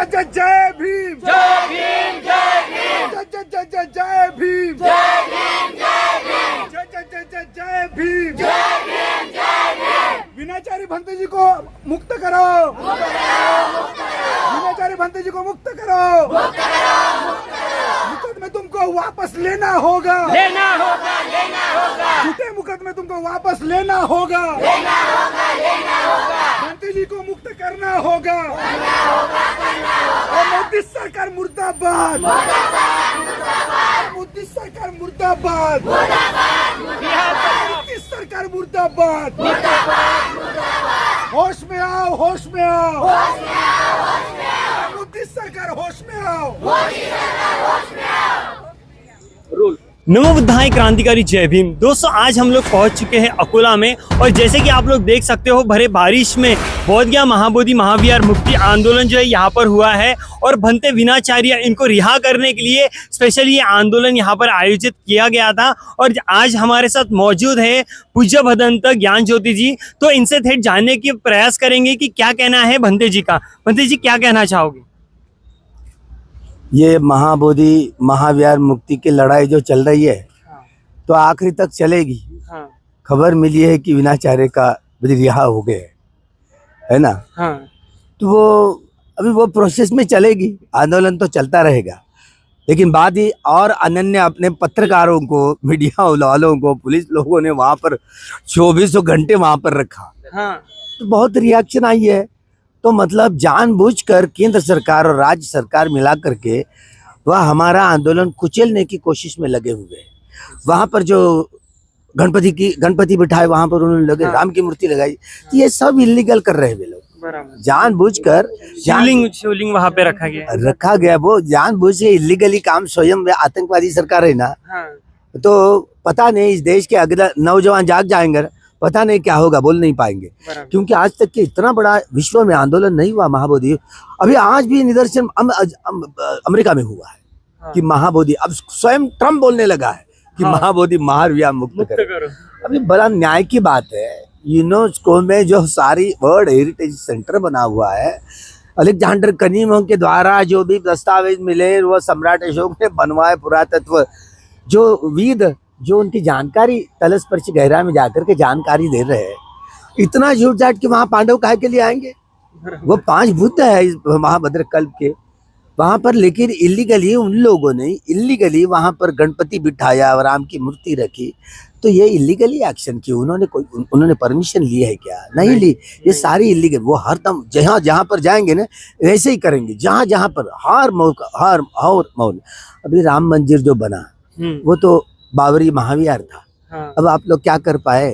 जय जय भीम, जय भीम, जय भीम, जय जय जय जय भीम, जय भीम, जय भीम, जय जय जय जय भीम, जय भीम, जय भीम। विनाचारी भंते जी को मुक्त करो, विनाचारी भंते जी को मुक्त करो, मुकदमे तुमको वापस लेना होगा, लेना होगा, लेना होगा, झूठे मुकदमे तुमको वापस लेना होगा, लेना होगा, लेना होगा, भंते जी को मुक्त करना होगा, और मोदी सरकार मुर्दाबाद, मोदी सरकार मुर्दाबाद, मोदी सरकार मुर्दाबाद, होश में आओ, होश में आओ, मोदी सरकार होश में आओ। नमो बुद्धाय क्रांतिकारी जय भीम। दोस्तों आज हम लोग पहुंच चुके हैं अकोला में और जैसे कि आप लोग देख सकते हो भरे बारिश में बोध गया महाबोधि महाविहार मुक्ति आंदोलन जो है यहाँ पर हुआ है और भंते विनाचार्य इनको रिहा करने के लिए स्पेशली ये आंदोलन यहाँ पर आयोजित किया गया था। और आज हमारे साथ मौजूद है पूज्य भदंत ज्ञान ज्योति जी, तो इनसे थेट जानने की प्रयास करेंगे कि क्या कहना है भंते जी का। भंते जी क्या कहना चाहोगे? ये महाबोधि महाविहार मुक्ति की लड़ाई जो चल रही है तो आखिरी तक चलेगी। खबर मिली है कि विनाचार्य का रिहा हो गए है ना। तो वो प्रोसेस में चलेगी, आंदोलन तो चलता रहेगा, लेकिन बाद ही और अनन्य अपने पत्रकारों को, मीडिया वालों को, पुलिस लोगों ने वहाँ पर 24 घंटे वहाँ पर रखा। तो बहुत रिएक्शन आई है। तो मतलब जानबूझकर केंद्र सरकार और राज्य सरकार मिला करके वह हमारा आंदोलन कुचलने की कोशिश में लगे हुए हैं। वहाँ पर जो गणपति बिठाए वहाँ पर उन्होंने लगे, राम की मूर्ति लगाई, तो ये सब इलीगल कर रहे हैं वे लोग। जानबूझकर शिवलिंग वहाँ पे रखा गया वो जानबूझ के इलीगली काम। स्वयं आतंकवादी सरकार है ना। तो पता नहीं इस देश के अगला नौजवान जाग जाएंगे, पता नहीं क्या होगा, बोल नहीं पाएंगे, क्योंकि आज तक के इतना बड़ा विश्व में आंदोलन नहीं हुआ महाबोधि। अभी आज भी निदर्शन अमेरिका में हुआ है कि महाबोधि, अब स्वयं ट्रम्प बोलने लगा है कि महाबोधि महाविहार मुक्त करो। अभी बड़ा न्याय की बात है। यूनेस्को में जो सारी वर्ल्ड हेरिटेज सेंटर बना हुआ है, अलेक्जेंडर कनीमो के द्वारा जो भी दस्तावेज मिले वो सम्राट अशोक ने बनवाए, पुरातत्व जो विद जो उनकी जानकारी तलस्पर्शी गहरा में जाकर के जानकारी दे रहे हैं। इतना झूठ झाट कि वहाँ पांडव काहे के लिए आएंगे? वो 5 बुद्ध है इस महाभद्र कल्प के वहाँ पर, लेकिन इलीगली उन लोगों ने इलीगली वहाँ पर गणपति बिठाया और राम की मूर्ति रखी। तो ये इलीगली एक्शन की उन्होंने परमिशन ली है क्या? नहीं ली। ये सारी इलीगल। वो हर दम जहाँ पर जाएंगे ना वैसे ही करेंगे, जहाँ पर हर मौल। अभी राम मंदिर जो बना वो तो बाबरी महाविहार था। अब आप लोग क्या कर पाए?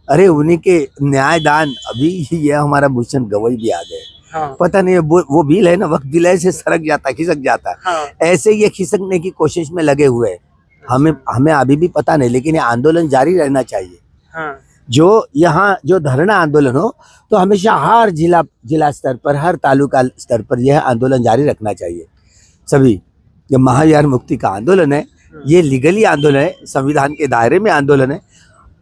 अरे उन्हीं के न्यायदान। अभी ये हमारा भूषण गवई भी आ गए। पता नहीं वो बिल है ना, वक्त बिल ऐसे सरक जाता, खिसक जाता। ऐसे ये खिसकने की कोशिश में लगे हुए। हमें अभी भी पता नहीं, लेकिन ये आंदोलन जारी रहना चाहिए। जो यहाँ जो धरना आंदोलन हो तो हमेशा हर जिला स्तर पर, हर तालुका स्तर पर यह आंदोलन जारी रखना चाहिए। सभी जो महाविहार मुक्ति का आंदोलन है ये लीगली आंदोलन है, संविधान के दायरे में आंदोलन है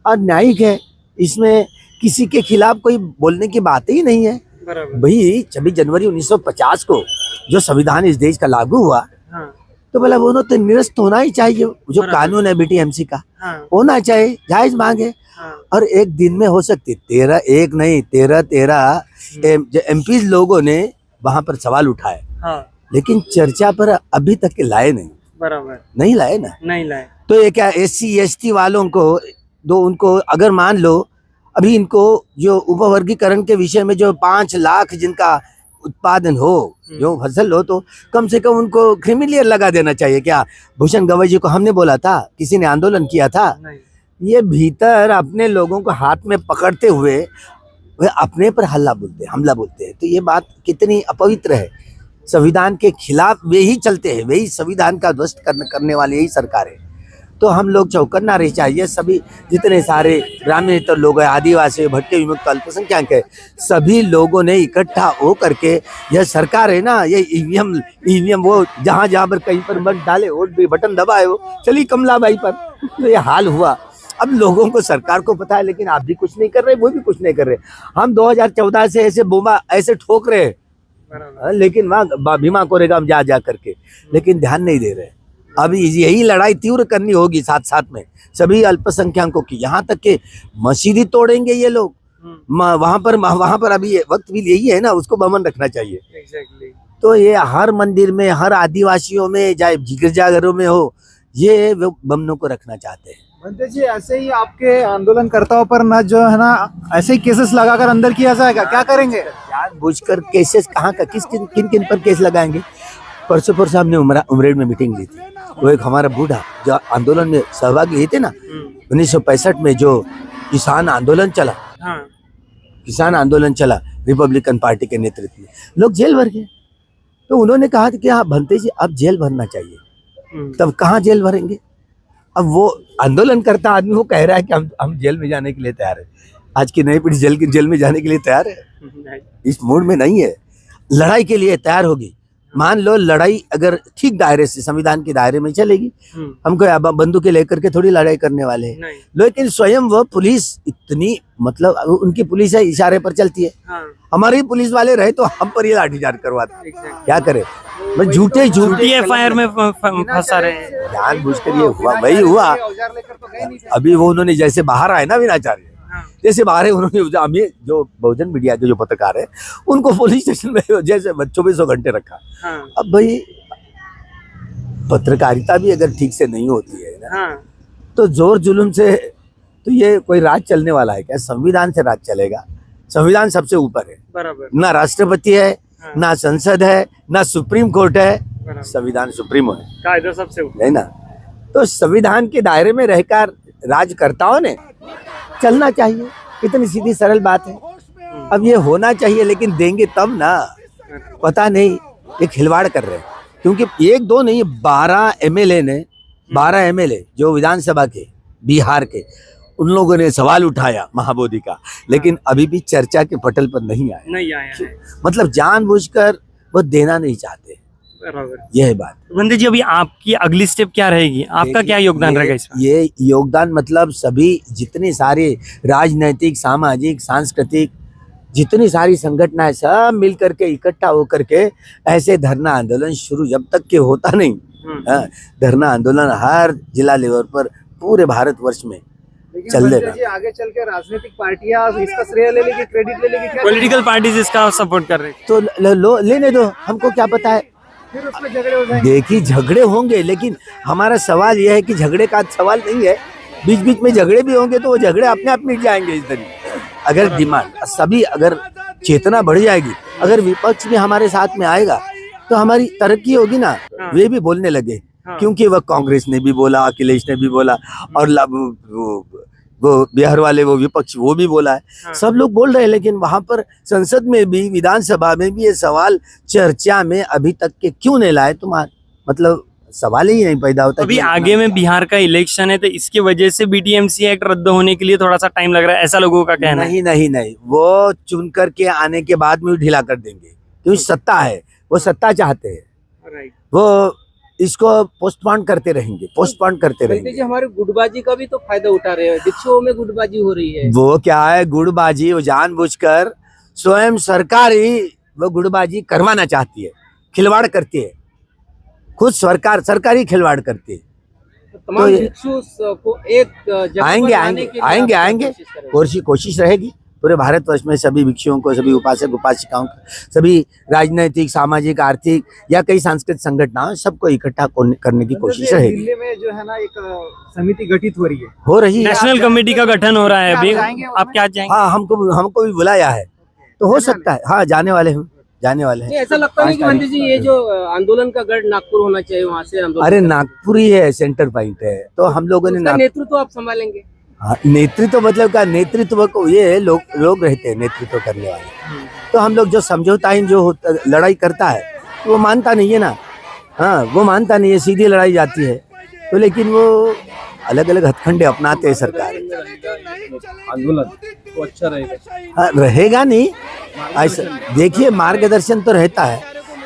और न्यायिक है। इसमें किसी के खिलाफ कोई बोलने की बात ही नहीं है। भाई 26 जनवरी 1950 को जो संविधान इस देश का लागू हुआ तो बोला वो तो निरस्त होना ही चाहिए। जो कानून है BTMC का होना चाहिए, जायज मांगे। और एक दिन में हो सकती 13 MP लोगों ने वहां पर सवाल उठाए, लेकिन चर्चा पर अभी तक लाए नहीं। नहीं लाए ना, नहीं लाए। तो ये क्या SC ST वालों को उनको अगर मान लो अभी इनको जो उपवर्गीकरण के विषय में जो 5 लाख जिनका उत्पादन हो, जो फसल हो, तो कम से कम उनको क्रिमिलियर लगा देना चाहिए क्या? भूषण गवई जी को हमने बोला था? किसी ने आंदोलन किया था? ये भीतर अपने लोगों को हाथ में पकड़ते हुए वे अपने पर हमला बोलते हैं। तो ये बात कितनी अपवित्र है। संविधान के खिलाफ वे ही चलते हैं, वे ही संविधान का ध्वस्त करने वाले यही सरकार है। तो हम लोग चौकन्ना रह चाहिए। सभी जितने सारे ग्रामीण लोग हैं, आदिवासी, भटके विमुक्त, अल्पसंख्यक है, सभी लोगों ने इकट्ठा हो करके यह सरकार है ना, ये ईवीएम वो जहाँ पर कहीं पर मत डाले, वोट भी बटन दबाए, वो चली कमलाबाई पर। तो ये हाल हुआ। अब लोगों को, सरकार को पता है, लेकिन आप भी कुछ नहीं कर रहे, वो भी कुछ नहीं कर रहे। हम 2014 से ऐसे बोमा ऐसे ठोक रहे हैं लेकिन वहाँ भीमा कोरेगांव जा जा करके, लेकिन ध्यान नहीं दे रहे। अब यही लड़ाई तीव्र करनी होगी साथ साथ में सभी अल्पसंख्यकों की, यहाँ तक के मस्जिद तोड़ेंगे ये लोग वहाँ पर अभी वक्त भी यही है ना, उसको बमन रखना चाहिए। तो ये हर मंदिर में, हर आदिवासियों में, चाहे गिरजाघरों में हो, ये वो बमनों को रखना चाहते हैं। बनते जी, ऐसे ही आपके आंदोलनकर्ताओं पर न जो है ना ऐसे ही केसेस लगाकर अंदर किया जाएगा, क्या करेंगे? जानबूझकर केसेस कहाँ का, किन किन पर केस लगाएंगे? परसों हमने उमरेड में मीटिंग ली थी। वो एक हमारा बूढ़ा जो आंदोलन में सहभागी हुए थे ना, 1965 में जो किसान आंदोलन चला, किसान आंदोलन चला रिपब्लिकन पार्टी के नेतृत्व में, लोग जेल भर गए। तो उन्होंने कहा कि हाँ भंते जी अब जेल भरना चाहिए। तब कहाँ जेल भरेंगे? अब वो आंदोलन करता आदमी वो कह रहा है कि हम जेल में जाने के लिए तैयार है। आज की नई पीढ़ी जेल में जाने के लिए तैयार है? इस मूड में नहीं है। लड़ाई के लिए तैयार होगी। मान लो लड़ाई अगर ठीक दायरे से, संविधान के दायरे में चलेगी, हमको बंदूकें लेकर के थोड़ी लड़ाई करने वाले हैं। लेकिन स्वयं वो पुलिस इतनी, मतलब उनकी पुलिस है इशारे पर चलती है। हमारी पुलिस वाले रहे तो हम पर ये लाठीचार्ज करवाते। क्या करे? झूठे FIR में फंसा रहे हैं। जानबूझकर ये हुआ, वही हुआ। अभी वो उन्होंने जैसे बाहर आए ना विनाचार्य, जैसे बाहर है, उन्होंने हमें जो बहुजन मीडिया के जो पत्रकार है उनको पुलिस स्टेशन में जैसे 24 घंटे रखा। अब भाई पत्रकारिता भी अगर ठीक से नहीं होती है ना, तो जोर जुलूम से तो ये कोई राज चलने वाला है क्या? संविधान से राज चलेगा। संविधान सबसे ऊपर है, बराबर। ना राष्ट्रपति है, ना संसद है, ना सुप्रीम कोर्ट है, संविधान सुप्रीमो है, कायदा सबसे ऊपर है ना। तो संविधान के दायरे में रहकर राजकर्ताओं ने चलना चाहिए। इतनी सीधी सरल बात है। अब ये होना चाहिए, लेकिन देंगे तब ना। पता नहीं ये खिलवाड़ कर रहे हैं, क्योंकि 1-2 नहीं 12 MLA ने, 12 MLA जो विधानसभा के बिहार के, उन लोगों ने सवाल उठाया महाबोधि का, लेकिन अभी भी चर्चा के पटल पर नहीं आया है। मतलब जानबूझकर वो देना नहीं चाहते। यह है बात। बंदे जी, अभी आपकी अगली स्टेप क्या रहेगी? आपका क्या योगदान रहेगा इसमें? ये योगदान मतलब सभी जितने सारे राजनैतिक, सामाजिक, सांस्कृतिक जितनी सारी संगठनाएं सब मिल करके इकट्ठा होकर के ऐसे धरना आंदोलन शुरू जब तक के होता नहीं, धरना आंदोलन हर जिला लेवल पर पूरे भारतवर्ष में चल देगा। आगे चल के राजनीतिक पार्टियां इसका श्रेय ले लेगी, क्रेडिट ले लेगी, पॉलिटिकल पार्टीज इसका सपोर्ट कर रही तो लेने दो, हमको क्या पता है। फिर उसमें झगड़े हो जाएंगे। देखिए झगड़े होंगे, लेकिन हमारा सवाल यह है कि झगड़े का सवाल नहीं है। बीच बीच में झगड़े भी होंगे तो वो झगड़े अपने आप मिट जाएंगे इस तरीके। अगर डिमांड सभी, अगर चेतना बढ़ जाएगी, अगर विपक्ष भी हमारे साथ में आएगा तो हमारी तरक्की होगी ना। वे भी बोलने लगे, क्योंकि वह कांग्रेस ने भी बोला, अखिलेश ने भी बोला, और वो बिहार वाले वो विपक्ष वो भी बोला है। सब लोग बोल रहे हैं, लेकिन वहां पर संसद में भी, विधानसभा में भी ये सवाल चर्चा में अभी तक के क्यों नहीं लाए? मतलब सवाल ही नहीं पैदा होता। अभी आगे में बिहार का इलेक्शन है, तो इसकी वजह से BTMC एक्ट रद्द होने के लिए थोड़ा सा टाइम लग रहा है, ऐसा लोगों का कहना है। नहीं, वो चुन करके आने के बाद में ढीला कर देंगे, क्योंकि सत्ता है, वो सत्ता चाहते हैं। वो इसको पोस्टपोन करते रहेंगे। हमारे गुटबाजी का भी तो फायदा उठा रहे हैं, दीक्षाओं में गुटबाजी हो रही है। वो क्या है गुटबाजी? वो जानबूझकर स्वयं सरकार ही वो गुटबाजी करवाना चाहती है, खिलवाड़ करती है। खुद सरकार ही खिलवाड़ करती है। तमाम भिक्षु को एक जगह आएंगे कोशिश रहेगी पूरे भारतवर्ष में सभी भिक्षुओं को, सभी उपासक उपासिकाओं को, सभी राजनैतिक, सामाजिक, आर्थिक या कई सांस्कृतिक संगठनों सबको इकट्ठा करने की कोशिश रहेगी। दिल्ली में जो है ना एक समिति गठित हो रही है, नेशनल कमेटी का गठन हो रहा है अभी। आप क्या जाएंगे? हाँ, हमको भी बुलाया है, तो हो सकता है। हाँ, जाने वाले हैं। ऐसा लगता है कि मंत्री जी ये जो आंदोलन का गढ़ नागपुर होना चाहिए, वहाँ से आंदोलन। अरे नागपुर ही है, सेंटर पॉइंट है, तो हम लोगों ने नेतृत्व आप संभालेंगे? हाँ, नेतृत्व मतलब क्या? नेतृत्व को ये लोग रहते हैं नेतृत्व करने वाले। तो हम लोग जो समझौता जो लड़ाई करता है वो मानता नहीं है ना। हाँ, वो मानता नहीं है, सीधी लड़ाई जाती है। तो लेकिन वो अलग अलग हथकंडे अपनाते हैं सरकार। आंदोलन तो अच्छा रहेगा? हाँ, रहेगा नहीं ऐसा। देखिए मार्गदर्शन तो रहता है,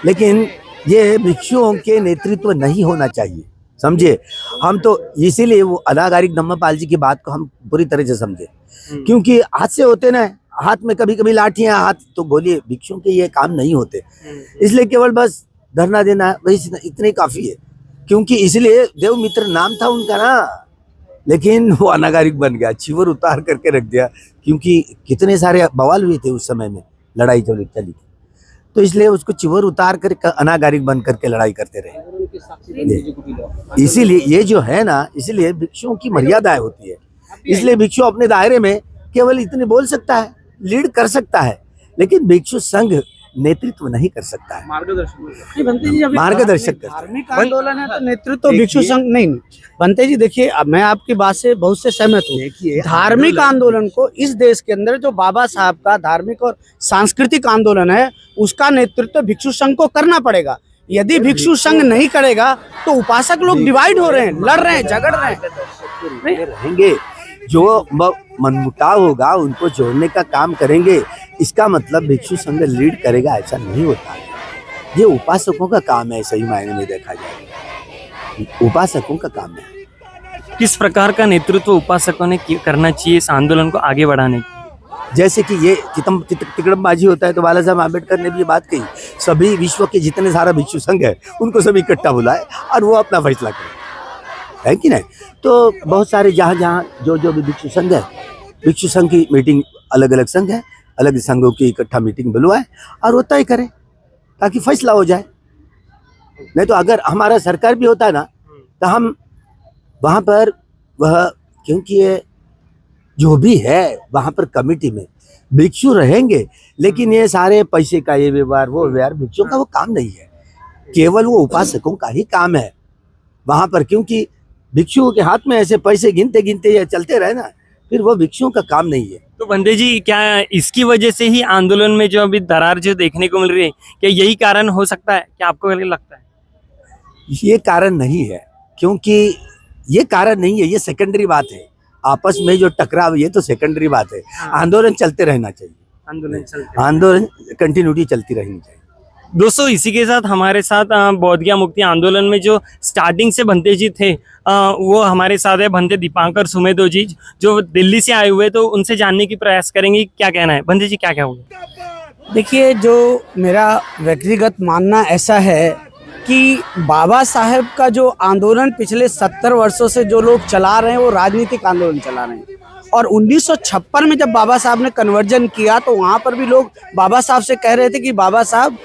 लेकिन ये भिक्षुओं के नेतृत्व नहीं होना चाहिए, समझे। हम तो इसीलिए वो अनागारिक धम्मपाल जी की बात को हम पूरी तरह से समझे, क्योंकि आज से होते ना, हाथ में कभी कभी लाठियां, हाथ तो बोलिए भिक्षुओं के ये काम नहीं होते, इसलिए केवल बस धरना देना वही इतने काफी है। क्योंकि इसलिए देव मित्र नाम था उनका ना, लेकिन वो अनागारिक बन गया, चिवर उतार करके रख दिया, क्योंकि कितने सारे बवाल हुए थे उस समय में, लड़ाई चली थी, तो इसलिए उसको चिवर उतार कर अनागारिक बन करके लड़ाई करते रहे। इसीलिए ये जो है ना, इसलिए भिक्षुओं की मर्यादाएं होती है। इसलिए भिक्षु अपने दायरे में केवल इतने बोल सकता है, लीड कर सकता है, लेकिन भिक्षु संघ नेतृत्व नहीं कर सकता है, मार्गदर्शक कर। धार्मिक आंदोलन है तो नेतृत्व भिक्षु संघ नहीं। बनते जी देखिए, अब मैं आपकी बात से बहुत से सहमत हूँ। धार्मिक आंदोलन को इस देश के अंदर जो बाबा साहब का धार्मिक और सांस्कृतिक आंदोलन है, उसका नेतृत्व भिक्षु संघ को करना पड़ेगा। यदि भिक्षु संघ नहीं करेगा तो उपासक लोग डिवाइड हो रहे हैं, लड़ रहे हैं, झगड़ रहे हैं, रहेंगे। जो मनमुटाव होगा उनको जोड़ने का काम करेंगे। इसका मतलब भिक्षु संघ लीड करेगा ऐसा नहीं होता। ये उपासकों का काम है, सही मायने में देखा जाए उपासकों का काम है। किस प्रकार का नेतृत्व उपासकों ने करना चाहिए इस आंदोलन को आगे बढ़ाने की? जैसे कि ये तिकड़मबाजी होता है, तो बाला साहब आम्बेडकर ने भी ये बात कही, सभी विश्व के जितने सारा भिक्षु संघ है उनको सभी इकट्ठा बुलाए और वो अपना फैसला करे, है कि नहीं। तो बहुत सारे जहाँ जो भी भिक्षु संघ है, भिक्षु संघ की मीटिंग, अलग अलग संघ है, अलग संघों की इकट्ठा मीटिंग बुलवाए और वो तय करे ताकि फैसला हो जाए। नहीं तो अगर हमारा सरकार भी होता है ना, तो हम वहाँ पर वह, क्योंकि ये जो भी है वहाँ पर कमेटी में भिक्षु रहेंगे, लेकिन ये सारे पैसे का ये व्यवहार वो व्यवहार भिक्षुओं का वो काम नहीं है, केवल वो उपासकों का ही काम है वहाँ पर। क्योंकि भिक्षुओं के हाथ में ऐसे पैसे गिनते गिनते ये चलते रहे ना, फिर वो भिक्षुओं का काम नहीं है। तो बंदे जी, क्या इसकी वजह से ही आंदोलन में जो अभी दरार जो देखने को मिल रही है, क्या यही कारण हो सकता है? क्या आपको लगता है? ये कारण नहीं है, क्योंकि ये कारण नहीं है, ये सेकेंडरी बात है। आपस में जो टकराव, ये तो सेकेंडरी बात है। आंदोलन चलते रहना चाहिए, आंदोलन कंटिन्यूटी चलती रहनी चाहिए। दोस्तों, इसी के साथ हमारे साथ बोधगया मुक्ति आंदोलन में जो स्टार्टिंग से भंते जी थे, वो हमारे साथ है भंते दीपांकर सुमेदो जी, जो दिल्ली से आए हुए, तो उनसे जानने की प्रयास करेंगे क्या कहना है। भंते जी, क्या कहोगे? देखिए, जो मेरा व्यक्तिगत मानना ऐसा है कि बाबा साहेब का जो आंदोलन पिछले 70 वर्षों से जो लोग चला रहे हैं, वो राजनीतिक आंदोलन चला रहे हैं। और 1956 में जब बाबा साहब ने कन्वर्जन किया, तो वहाँ पर भी लोग बाबा साहब से कह रहे थे कि बाबा साहब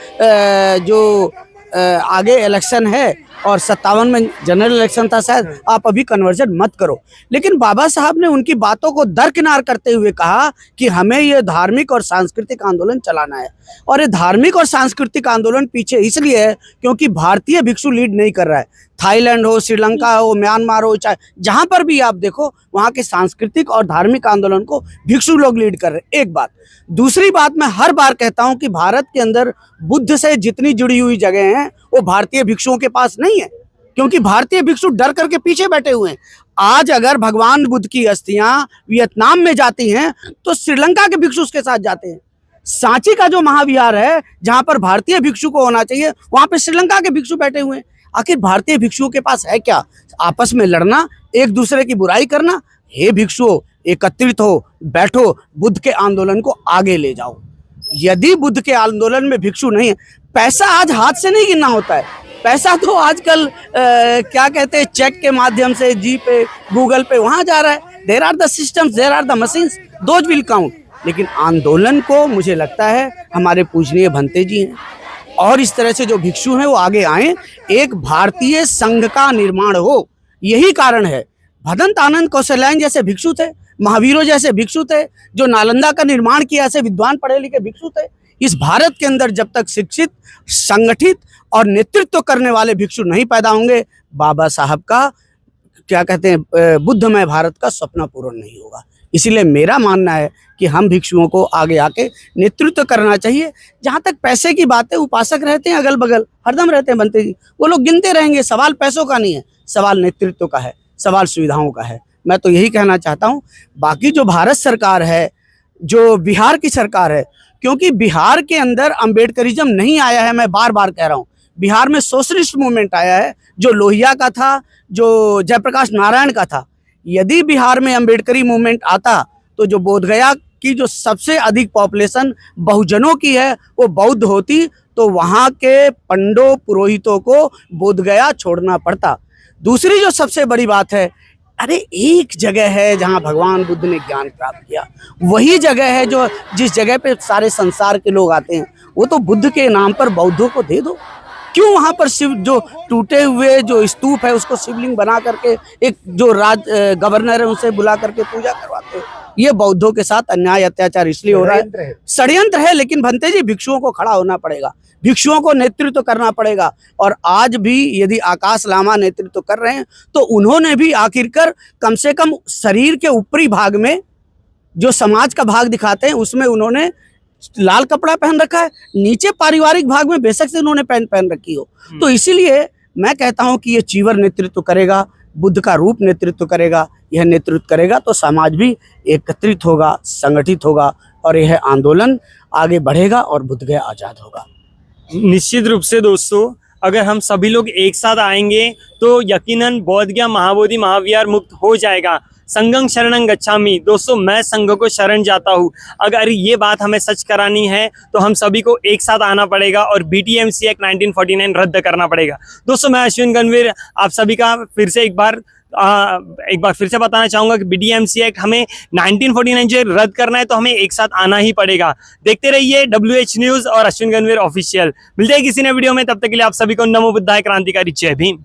जो आगे इलेक्शन है और 57 में जनरल इलेक्शन था शायद, आप अभी कन्वर्जन मत करो। लेकिन बाबा साहब ने उनकी बातों को दरकिनार करते हुए कहा कि हमें ये धार्मिक और सांस्कृतिक आंदोलन चलाना है। और ये धार्मिक और सांस्कृतिक आंदोलन पीछे इसलिए है क्योंकि भारतीय भिक्षु लीड नहीं कर रहा है। थाईलैंड हो, श्रीलंका हो, म्यांमार हो, चाहे जहां पर भी आप देखो, वहां के सांस्कृतिक और धार्मिक आंदोलन को भिक्षु लोग लीड कर रहे हैं। एक बात। दूसरी बात, मैं हर बार कहता हूं कि भारत के अंदर बुद्ध से जितनी जुड़ी हुई जगह हैं, वो भारतीय भिक्षुओं के पास नहीं है, क्योंकि भारतीय भिक्षु डर करके पीछे बैठे हुए हैं। आज अगर भगवान बुद्ध की अस्थियां वियतनाम में जाती हैं, तो श्रीलंका के भिक्षु उसके साथ जाते हैं। सांची का जो महाविहार है, जहां पर भारतीय भिक्षु को होना चाहिए, वहां पे श्रीलंका के भिक्षु बैठे हुए हैं। आखिर भारतीय भिक्षुओं के पास है क्या? आपस में लड़ना, एक दूसरे की बुराई करना। हे भिक्षुओं, एकत्रित हो, बैठो, बुद्ध के आंदोलन को आगे ले जाओ। यदि बुद्ध के आंदोलन में भिक्षु नहीं है, पैसा आज हाथ से नहीं गिनना होता है, पैसा तो आजकल क्या कहते हैं, चेक के माध्यम से, जी पे, गूगल पे, वहां जा रहा है। There are the systems, there are the machines, those will count. लेकिन आंदोलन को मुझे लगता है हमारे पूजनीय भंते जी हैं और इस तरह से जो भिक्षु हैं वो आगे आए, एक भारतीय संघ का निर्माण हो। यही कारण है। भदंत आनंद कौशल्यायन जैसे भिक्षु थे, महावीरों जैसे भिक्षु थे, जो नालंदा का निर्माण किया, ऐसे विद्वान पढ़े लिखे भिक्षु थे। इस भारत के अंदर जब तक शिक्षित, संगठित और नेतृत्व करने वाले भिक्षु नहीं पैदा होंगे, बाबा साहब का क्या कहते हैं, बुद्धमय भारत का सपना पूर्ण नहीं होगा। इसीलिए मेरा मानना है कि हम भिक्षुओं को आगे आके नेतृत्व करना चाहिए। जहाँ तक पैसे की बात है, उपासक रहते हैं अगल बगल, हरदम रहते हैं बनते जी, वो लोग गिनते रहेंगे। सवाल पैसों का नहीं है, सवाल नेतृत्व का है, सवाल सुविधाओं का है। मैं तो यही कहना चाहता हूँ। बाकी जो भारत सरकार है, जो बिहार की सरकार है, क्योंकि बिहार के अंदर अम्बेडकरिज्म नहीं आया है, मैं बार बार कह रहा हूँ। बिहार में सोशलिस्ट मूवमेंट आया है, जो लोहिया का था, जो जयप्रकाश नारायण का था। यदि बिहार में अम्बेडकरी मूवमेंट आता, तो जो बोधगया कि जो सबसे अधिक पॉपुलेशन बहुजनों की है वो बौद्ध होती तो वहाँ के पंडों पुरोहितों को बोधगया छोड़ना पड़ता। दूसरी जो सबसे बड़ी बात है, अरे एक जगह है जहाँ भगवान बुद्ध ने ज्ञान प्राप्त किया, वही जगह है जो जिस जगह पे सारे संसार के लोग आते हैं, वो तो बुद्ध के नाम पर बौद्धों को दे दो। क्यों वहाँ पर शिव जो टूटे हुए जो स्तूप है उसको शिवलिंग बना करके एक जो गवर्नर है उनसे बुला करके पूजा करवाते हो? ये बौद्धों के साथ अन्याय अत्याचार इसलिए हो रहा है, षड्यंत्र है। लेकिन भंते जी, भिक्षुओं को खड़ा होना पड़ेगा, भिक्षुओं को नेतृत्व करना पड़ेगा। और आज भी यदि आकाश लामा नेतृत्व कर रहे हैं तो उन्होंने भी आखिरकार कम से कम शरीर के ऊपरी भाग में जो समाज का भाग दिखाते हैं उसमें उन्होंने लाल कपड़ा पहन रखा है, नीचे पारिवारिक भाग में बेशक से उन्होंने पैंट पहन रखी हो। तो इसीलिए मैं कहता हूं कि ये चीवर नेतृत्व करेगा, बुद्ध का रूप नेतृत्व करेगा, यह नेतृत्व करेगा तो समाज भी एकत्रित होगा, संगठित होगा और यह आंदोलन आगे बढ़ेगा और बुद्धगया आजाद होगा। निश्चित रूप से दोस्तों, अगर हम सभी लोग एक साथ आएंगे तो यकीनन बोधगया महाबोधि महाविहार मुक्त हो जाएगा। संघं शरणं गच्छामि। दोस्तों, मैं संघ को शरण जाता हूँ। अगर ये बात हमें सच करानी है तो हम सभी को एक साथ आना पड़ेगा और BTMC एक्ट 1949 रद्द करना पड़ेगा। दोस्तों, मैं अश्विन गणवीर आप सभी का फिर से एक बार फिर से बताना चाहूंगा कि BTMC एक्ट हमें 1949 जो रद्द करना है तो हमें एक साथ आना ही पड़ेगा। देखते रहिए WH न्यूज़ और अश्विन गणवीर ऑफिशियल। मिलते हैं किसी नए वीडियो में, तब तक के लिए आप सभी को नमो बुद्धाय, क्रांतिकारी जय भीम।